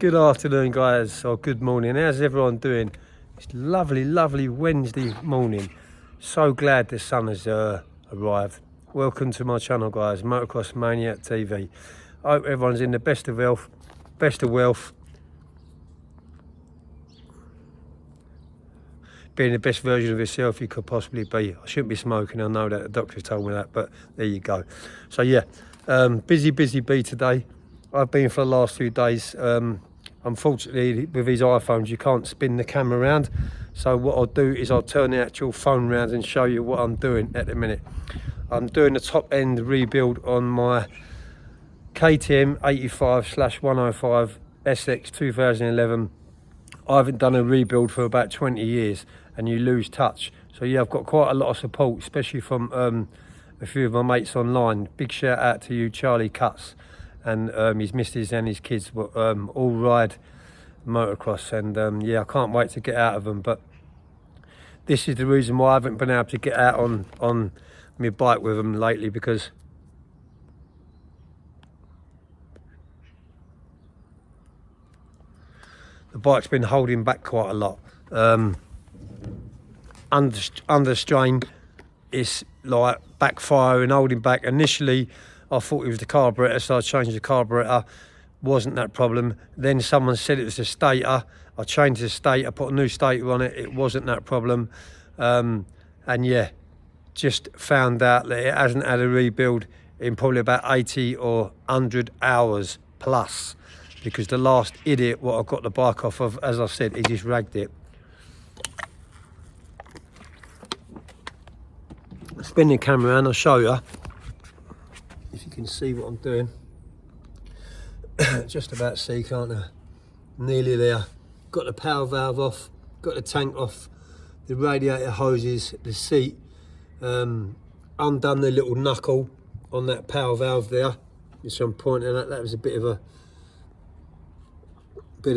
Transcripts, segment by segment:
Good afternoon, guys, or good morning. How's everyone doing? It's lovely Wednesday morning. So glad the sun has arrived. Welcome to my channel, guys, Motocross Maniac TV. I hope everyone's in the best of health, best of wealth, being the best version of yourself you could possibly be. I shouldn't be smoking, I know that, the doctor told me that, but there you go. So yeah, busy bee today. I've been for the last few days. Unfortunately, with these iPhones, you can't spin the camera around. So what I'll do is I'll turn the actual phone around and show you what I'm doing at the minute. I'm doing the top end rebuild on my KTM 85/105 SX 2011. I haven't done a rebuild for about 20 years and you lose touch. So yeah, I've got quite a lot of support, especially from a few of my mates online. Big shout out to you, Charlie Cuts, and his missus and his kids, all ride motocross, and yeah, I can't wait to get out of them. But this is the reason why I haven't been able to get out on my bike with them lately, because the bike's been holding back quite a lot. Under strain, it's like backfiring, holding back. Initially I thought it was the carburetor, so I changed the carburetor. Wasn't that problem. Then someone said it was the stator. I changed the stator, put a new stator on it. It wasn't that problem. And yeah, just found out that it hasn't had a rebuild in probably about 80 or 100 hours plus, because the last idiot what I got the bike off of, as I said, he just ragged it. Spin the camera around, I'll show you if you can see what I'm doing. Just about see, can't I? Nearly there. Got the power valve off, got the tank off, the radiator hoses, the seat. Undone the little knuckle on that power valve there. Just I'm pointing at that was a bit of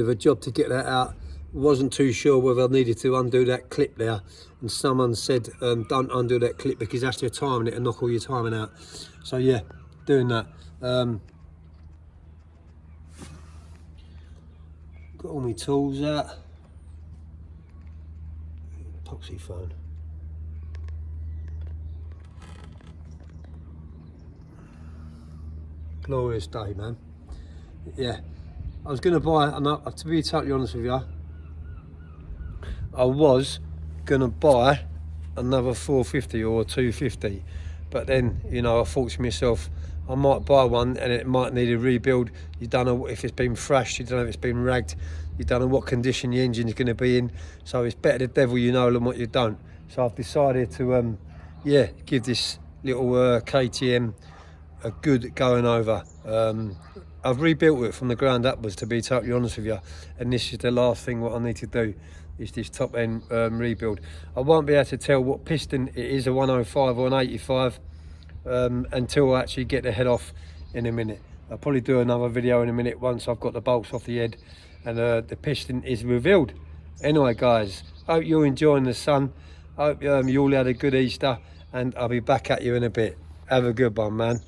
a job to get that out. Wasn't too sure whether I needed to undo that clip there, and someone said don't undo that clip because that's your timing, it'll knock all your timing out. So yeah, doing that. Got all my tools out. Epoxy phone. Glorious day, man. Yeah, I was going to buy, and to be totally honest with you, I was going to buy another 450 or 250, but then, you know, I thought to myself, I might buy one and it might need a rebuild. You don't know if it's been thrashed, you don't know if it's been ragged, you don't know what condition the engine is going to be in. So it's better the devil you know than what you don't. So I've decided to, yeah, give this little KTM a good going over. I've rebuilt it from the ground upwards, to be totally honest with you, and this is the last thing what I need to do, is this top end rebuild. I won't be able to tell what piston it is, a 105 or an 85, until I actually get the head off in a minute. I'll probably do another video in a minute once I've got the bolts off the head and the piston is revealed. Anyway, guys, hope you're enjoying the sun. Hope you all had a good Easter, and I'll be back at you in a bit. Have a good one, man.